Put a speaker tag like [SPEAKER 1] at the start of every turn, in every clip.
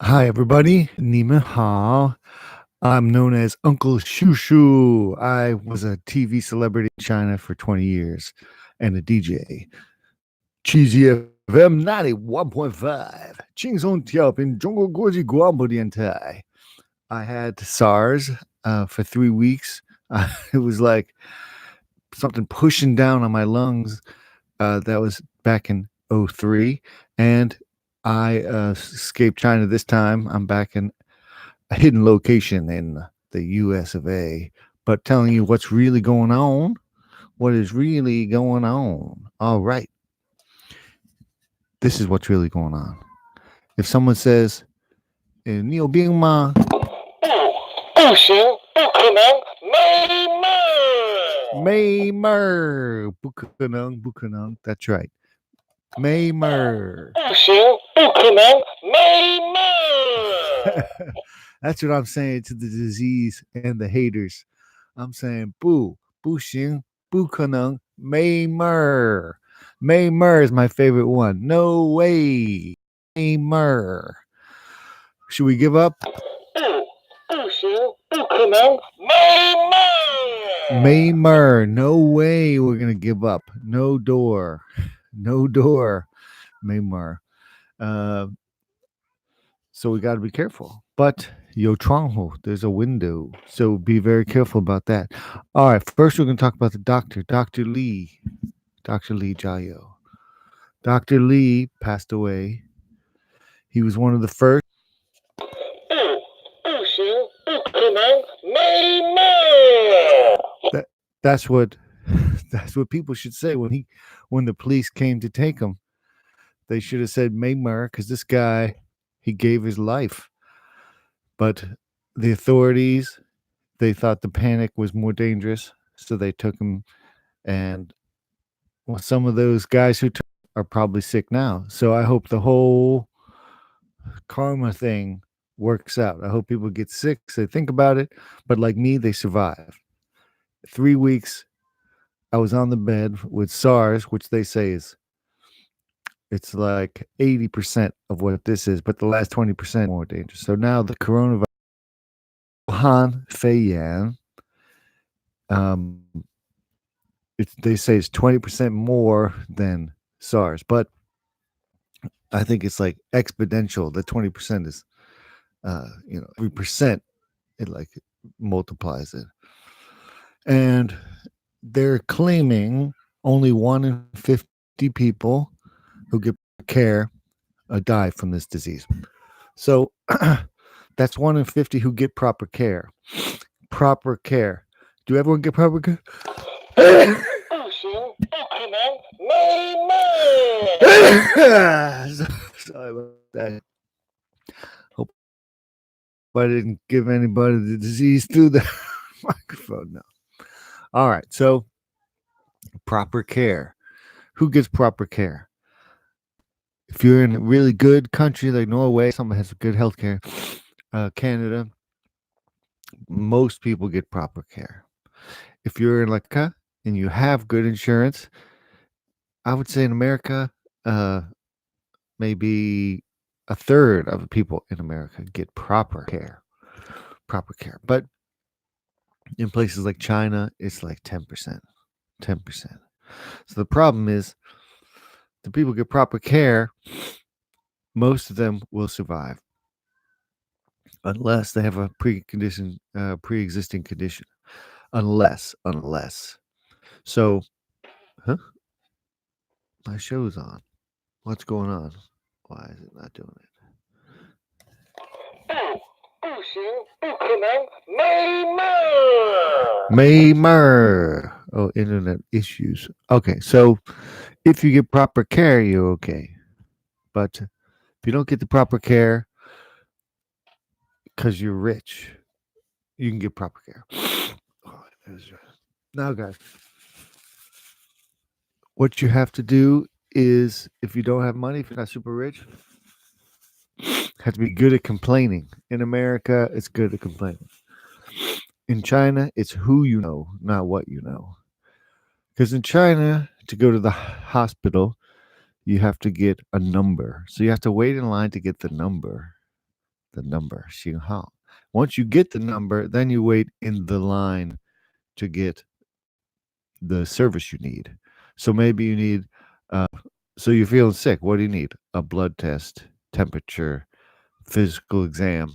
[SPEAKER 1] Hi, everybody. Nima Hao. I'm known as Uncle Shushu. I was a TV celebrity in China for 20 years and a DJ. Cheesy FM 91.5. Qing Song Tiao Zhong Guoji Guambo Diantai. I had SARS for 3 weeks. It was like something pushing down on my lungs. That was back in '03. And I escaped China this time. I'm back in a hidden location in the US of A, but telling you what's really going on. What is really going on? All right. This is what's really going on. If someone says, 你有病吗?
[SPEAKER 2] 不行，不可能，没梦。
[SPEAKER 1] 没门儿，不可能，不可能. That's right. 没门儿.
[SPEAKER 2] 不行，不可能，没梦。
[SPEAKER 1] That's what I'm saying to the disease and the haters. I'm saying, boo, 不行, 不可能, 没门儿. May Mer is my favorite one. No way. May Mer. Should we give up?
[SPEAKER 2] 不行，不可能，没梦。
[SPEAKER 1] May Mer. No way we're going to give up. No door. No door. May Mer. So we got to be careful. But yo Trongho, there's a window. So be very careful about that. All right. First, we're going to talk about the doctor, Dr. Lee. Dr. Lee Jiao. Dr. Lee passed away. He was one of the first.
[SPEAKER 2] 不行，不可能，没梦。
[SPEAKER 1] That's what people should say when the police came to take him. They should have said Maymar because this guy, he gave his life. But the authorities, they thought the panic was more dangerous, so they took him. And well, some of those guys who took are probably sick now. So I hope the whole karma thing works out. I hope people get sick, so they think about it. But like me, they survive. 3 weeks, I was on the bed with SARS, which they say is it's like 80% of what this is, but the last 20% more dangerous. So now the coronavirus, Wuhan Feiyan, they say it's 20% more than SARS, but I think it's like exponential. The 20% is, every percent it like multiplies it, and they're claiming only 1 in 50 people who get care die from this disease. So that's 1 in 50 who get proper care. Proper care. Do everyone get proper care?
[SPEAKER 2] 不行，不可能，没梦。
[SPEAKER 1] Sorry about that. Hope I didn't give anybody the disease through the microphone. No. All right. So proper care. Who gets proper care? If you're in a really good country like Norway, someone has good health care, Canada, most people get proper care. If you're in like and you have good insurance, I would say in America, maybe a third of the people in America get proper care. Proper care. But in places like China, it's like 10%. 10%. So the problem is the people get proper care, most of them will survive. Unless they have a pre-existing condition. Unless. So, my show's on. What's going on? Why is it not doing it?
[SPEAKER 2] 不行，不可能，没梦。
[SPEAKER 1] Maymer. Oh, internet issues. Okay, so if you get proper care, you're okay. But if you don't get the proper care because you're rich, you can get proper care. Now, guys, what you have to do is if you don't have money, if you're not super rich, have to be good at complaining. In America, it's good at complaining. In China, it's who you know, not what you know. Because in China, to go to the hospital, you have to get a number. So you have to wait in line to get the number. the number, 星号. Once you get the number, then you wait in the line to get the service you need. So maybe you need, uh, so you're feeling sick. What do you need? A blood test, temperature, physical exam,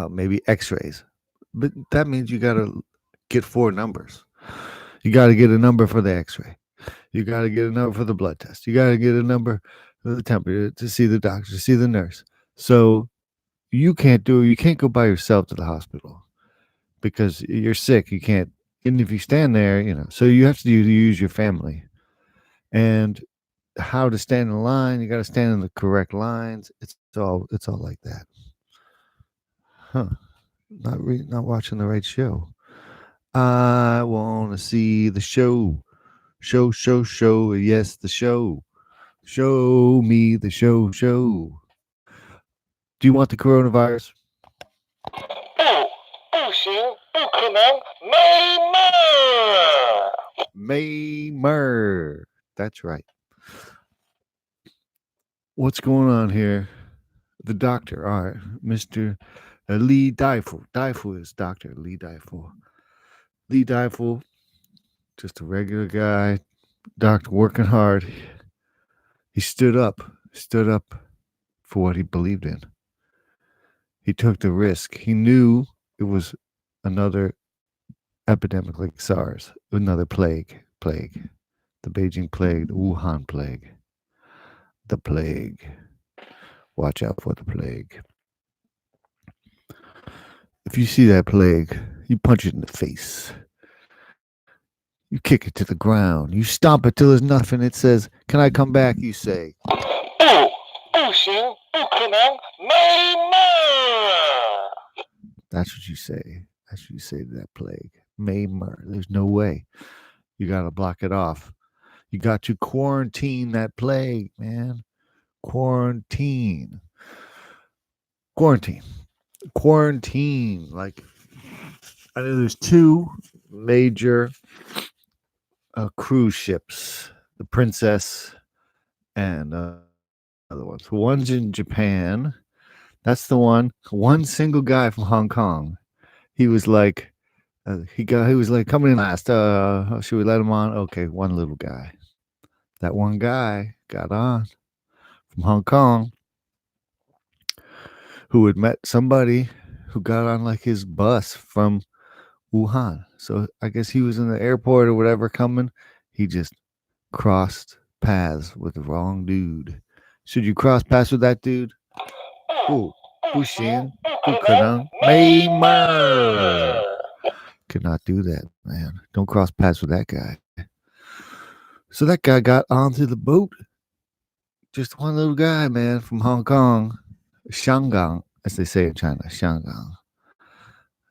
[SPEAKER 1] maybe x-rays. But that means you got to get 4 numbers. You got to get a number for the x-ray. You got to get a number for the blood test. You got to get a number for the temperature to see the doctor, to see the nurse. So you can't go by yourself to the hospital because you're sick. You can't, and if you stand there, so you have to use your family. And how to stand in line, you got to stand in the correct lines. It's all like that. Huh. Not watching the right show. I want to see the show. Show. Yes, the show. Show me the show. Do you want the coronavirus?
[SPEAKER 2] 不行，不可能，没嘛！
[SPEAKER 1] Maymer. That's right. What's going on here? The doctor. All right. Mr. Lee Daifu. Daifu is Dr. Lee Daifu. Lee Daifu, just a regular guy, doctor working hard. He stood up for what he believed in. He took the risk. He knew it was another epidemic like SARS, another plague. The Beijing plague, the Wuhan plague. The plague. Watch out for the plague. If you see that plague, you punch it in the face. You kick it to the ground. You stomp it till there's nothing. It says, "Can I come back?" You say,
[SPEAKER 2] 不行，不可能，没嘛！
[SPEAKER 1] That's what you say. That's what you say to that plague. Maymer. There's no way. You got to block it off. You got to quarantine that plague, man. Quarantine. Like, I know there's 2 major cruise ships, the Princess and other ones. One's in Japan. That's the one single guy from Hong Kong. He was like, he was like coming in last. Should we let him on? Okay, one little guy. That one guy got on from Hong Kong who had met somebody who got on like his bus from Wuhan. So I guess he was in the airport or whatever coming. He just crossed paths with the wrong dude. Should you cross paths with that dude? 不行，不可能，没嘛！ Could not do that, man. Don't cross paths with that guy. So that guy got onto the boat. Just one little guy, man, from Hong Kong. Shangang, as they say in China. Shangang.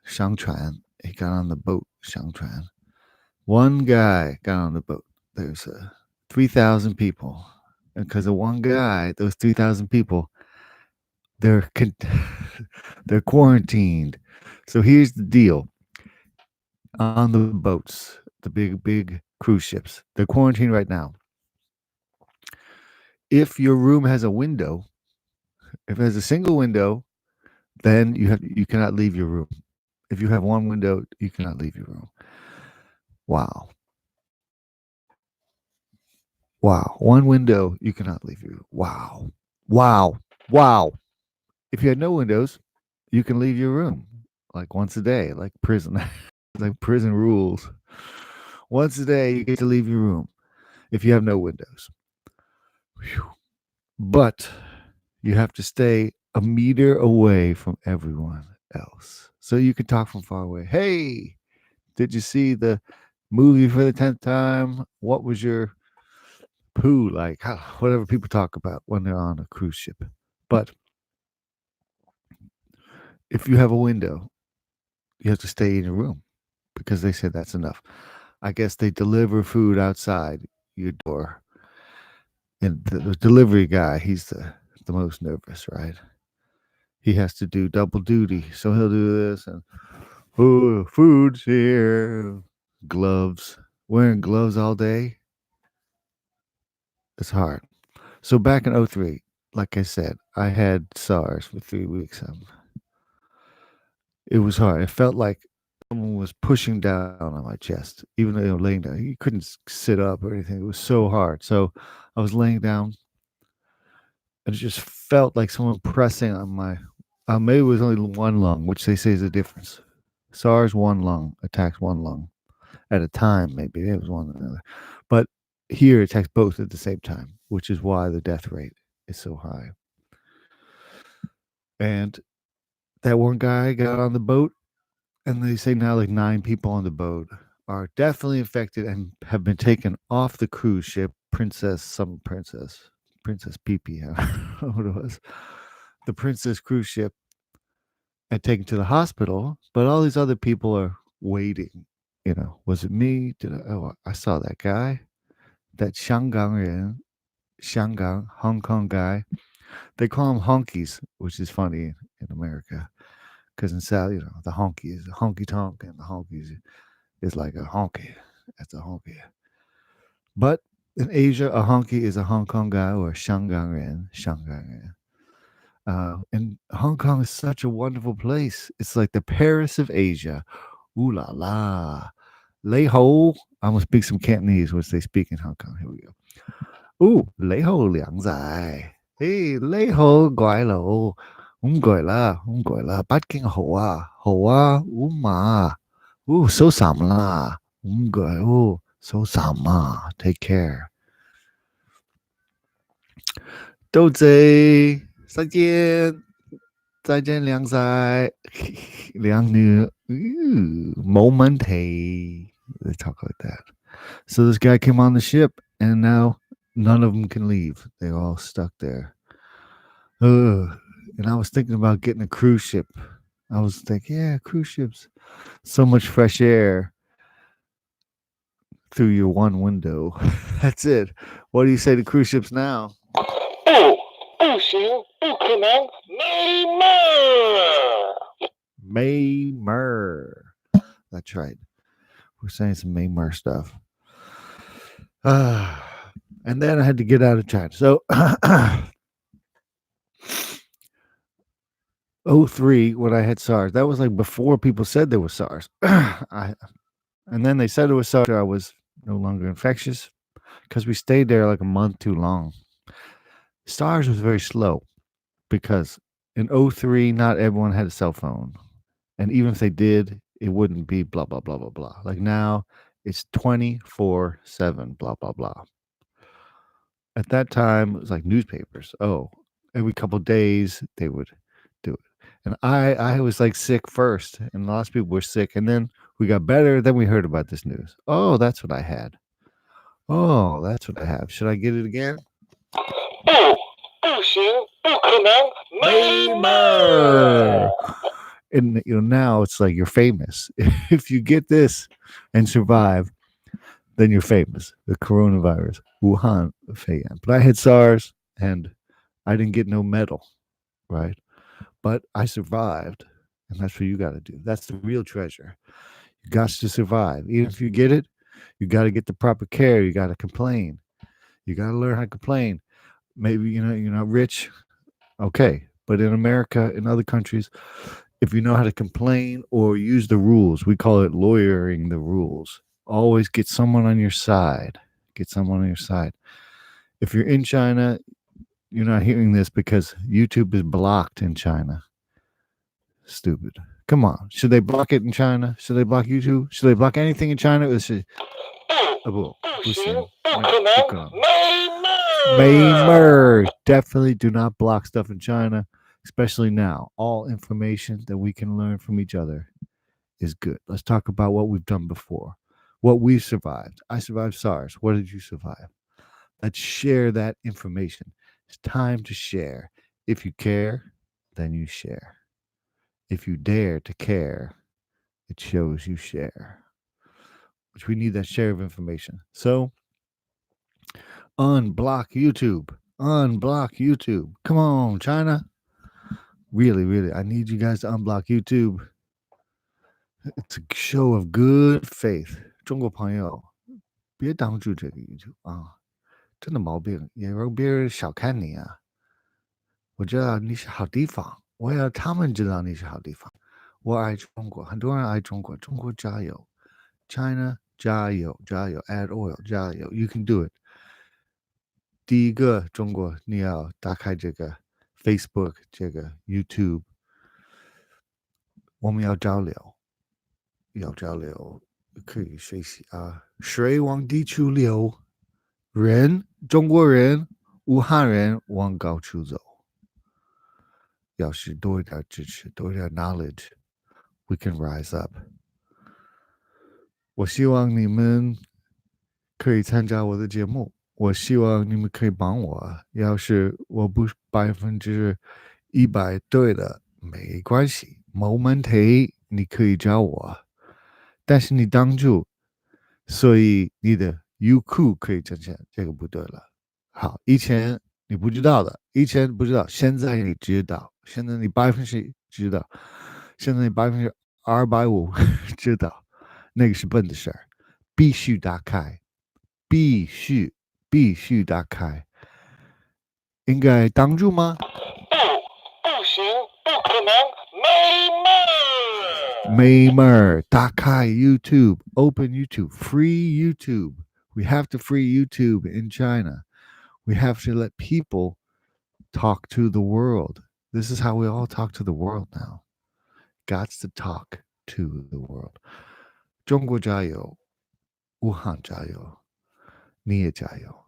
[SPEAKER 1] Shangchuan. He got on the boat. Shangchuan. One guy got on the boat. There's 3,000 people. And because of one guy, those 3,000 people, they're quarantined. So here's the deal. On the boats, the big cruise ships, they're quarantined right now. If your room has a window, if it has a single window, then you cannot leave your room. If you have one window, you cannot leave your room. Wow. One window, you cannot leave your room. Wow. If you had no windows, you can leave your room like once a day, like prison. Like prison rules. Once a day, you get to leave your room if you have no windows. Whew. But you have to stay a meter away from everyone else. So you can talk from far away. Hey, did you see the movie for the 10th time? What was your poo like? Whatever people talk about when they're on a cruise ship. But if you have a window, you have to stay in your room because they said that's enough. I guess they deliver food outside your door. And the delivery guy, he's the most nervous, right? He has to do double duty. So he'll do this and, food's here. Gloves. Wearing gloves all day. It's hard. So back in 2003, like I said, I had SARS for 3 weeks. It was hard. It felt like someone was pushing down on my chest, even though laying down. You couldn't sit up or anything. It was so hard. So I was laying down, and it just felt like someone pressing on my. Maybe it was only one lung, which they say is the difference. SARS, one lung attacks one lung at a time. Maybe it was one or another, but here it attacks both at the same time, which is why the death rate is so high. And that one guy got on the boat, and they say now like 9 people on the boat are definitely infected and have been taken off the cruise ship, Princess Pee, I don't know what it was, the Princess cruise ship, and taken to the hospital. But all these other people are waiting. Was it me? I saw that guy, that Shangang, Hong Kong guy. They call him honkies, which is funny in America. Because in South, the honky is a honky tonk, and the honkies is like a honky. That's a honky. But in Asia, a honky is a Hong Kong guy or a Shangang. And Hong Kong is such a wonderful place. It's like the Paris of Asia. Ooh la la. Lei ho. I'm going to speak some Cantonese, which they speak in Hong Kong. Here we go. Ooh, lei ho liang zai. Hey, lei ho guai lo. Goi la. Bat king ho ah, ma. Ooh, so sam la. Goi, ooh, so sam ma. Take care. 豆仔，再见，再见，靓仔，靓女，moment. They talk like that. So this guy came on the ship, and now none of them can leave. They're all stuck there. And I was thinking about getting a cruise ship. I was thinking, yeah, cruise ships, so much fresh air through your one window. That's it. What do you say to cruise ships now?
[SPEAKER 2] 不行，不可能，没门！
[SPEAKER 1] Maymer. That's right. We're saying some Maymer stuff. And then I had to get out of China. So 03, when I had SARS, that was like before people said there was SARS. And then they said it was SARS. I was no longer infectious because we stayed there like a month too long. SARS was very slow because in 03, not everyone had a cell phone. And even if they did, it wouldn't be blah, blah, blah, blah, blah. Like now, it's 24/7, blah, blah, blah. At that time, it was like newspapers. Oh, every couple of days, they would do it. And I was like sick first, and lots of people were sick. And then we got better. Then we heard about this news. Oh, that's what I had. Oh, that's what I have. Should I get it again?
[SPEAKER 2] 不行，不可能，没门！
[SPEAKER 1] Maymer. And now it's like you're famous. If you get this and survive, then you're famous. The coronavirus, Wuhan Feiyan. But I had SARS, and I didn't get no medal, right? But I survived, and that's what you got to do. That's the real treasure. You got to survive. Even if you get it, you got to get the proper care. You got to complain. You got to learn how to complain. Maybe you're not rich, okay. But in America, in other countries, if you know how to complain or use the rules, we call it lawyering the rules. Always get someone on your side. Get someone on your side. If you're in China, you're not hearing this because YouTube is blocked in China. Stupid. Come on. Should they block it in China? Should they block YouTube? Should they block anything in China? Or should...
[SPEAKER 2] 不行，不可能，没门！
[SPEAKER 1] Maymer. Definitely do not block stuff in China, especially now. All information that we can learn from each other is good. Let's talk about what we've done before, what we've survived. I survived SARS. What did you survive? Let's share that information. It's time to share. If you care, then you share. If you dare to care, it shows you share. Which we need that share of information. So, unblock YouTube. Unblock YouTube. Come on, China. Really, really, I need you guys to unblock YouTube. It's a show of good faith. 中国朋友，别挡住这个 YouTube 啊，真的毛病，也让别人小看你啊。我知道你是好地方，我要他们知道你是好地方。我爱中国，很多人爱中国，中国加油 ，China 加油加油 ，add oil 加油 ，you can do it。第一个，中国你要打开这个 Facebook，这个 YouTube，我们要交流，可以学习啊。水往低处流，中国人、武汉人往高处走。要是多一点支持，多一点 knowledge，we can rise up。我希望你们可以参加我的节目，我希望你们可以帮我。要是我不是100%对的，没关系，没问题，你可以教我。但是你挡住，所以你的优酷可以挣钱，这个不对了。好，以前你不知道的，以前不知道，现在你知道，现在你100%知道，现在你250%知道，那个是笨的事儿，必须打开，必须打开，应该挡住吗？
[SPEAKER 2] 不行，不可能，没门儿！
[SPEAKER 1] 没门儿，打开 YouTube, open YouTube, free YouTube. We have to free YouTube in China. We have to let people talk to the world. This is how we all talk to the world now. Got to talk to the world. 中国加油，武汉加油，你也加油。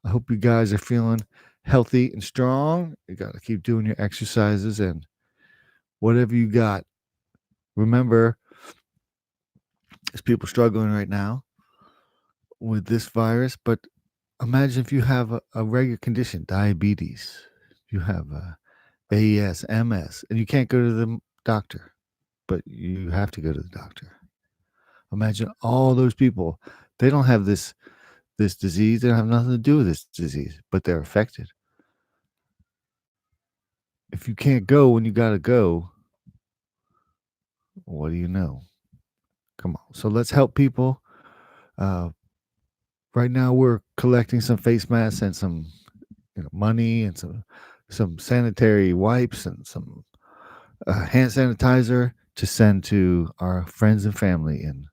[SPEAKER 1] I hope you guys are feeling healthy and strong. You got to keep doing your exercises and whatever you got. Remember, there's people struggling right now with this virus, but imagine if you have a regular condition, diabetes, you have AES, MS, and you can't go to the doctor, but you have to go to the doctor. Imagine all those people. They don't have this disease. They don't have nothing to do with this disease, but they're affected. If you can't go when you got to go, what do you know? Come on. So let's help people. Right now, we're collecting some face masks and some money and some sanitary wipes and some hand sanitizer to send to our friends and family in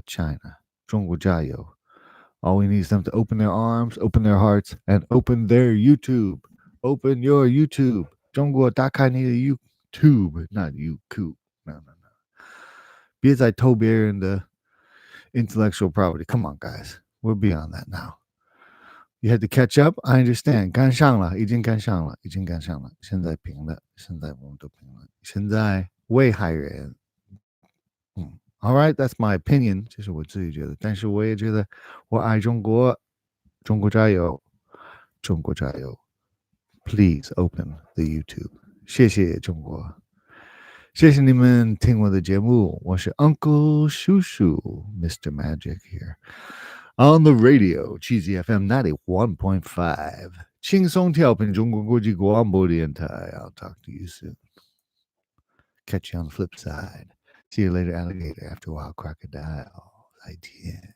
[SPEAKER 1] China. 中国加油. All we need is them to open their arms, open their hearts, and open their YouTube. Open your YouTube. 中国打开你的 YouTube, not YouTube. No. 别再偷别人的 intellectual property. Come on, guys. We're beyond that now. You had to catch up. I understand. 赶上了，已经赶上了。现在平了，现在我们都平了。现在危害人。All right, that's my opinion. 这是我自己觉得，但是我也觉得我爱中国，中国加油，中国加油。Please open the YouTube. 谢谢中国，谢谢你们听我的节目。我是 Uncle 叔叔 Mr. Magic here. On the radio, Cheesy FM 91.5. 轻松调频中国国际广播电台. I'll talk to you soon. Catch you on the flip side. See you later, alligator. After a while, crocodile. 再见。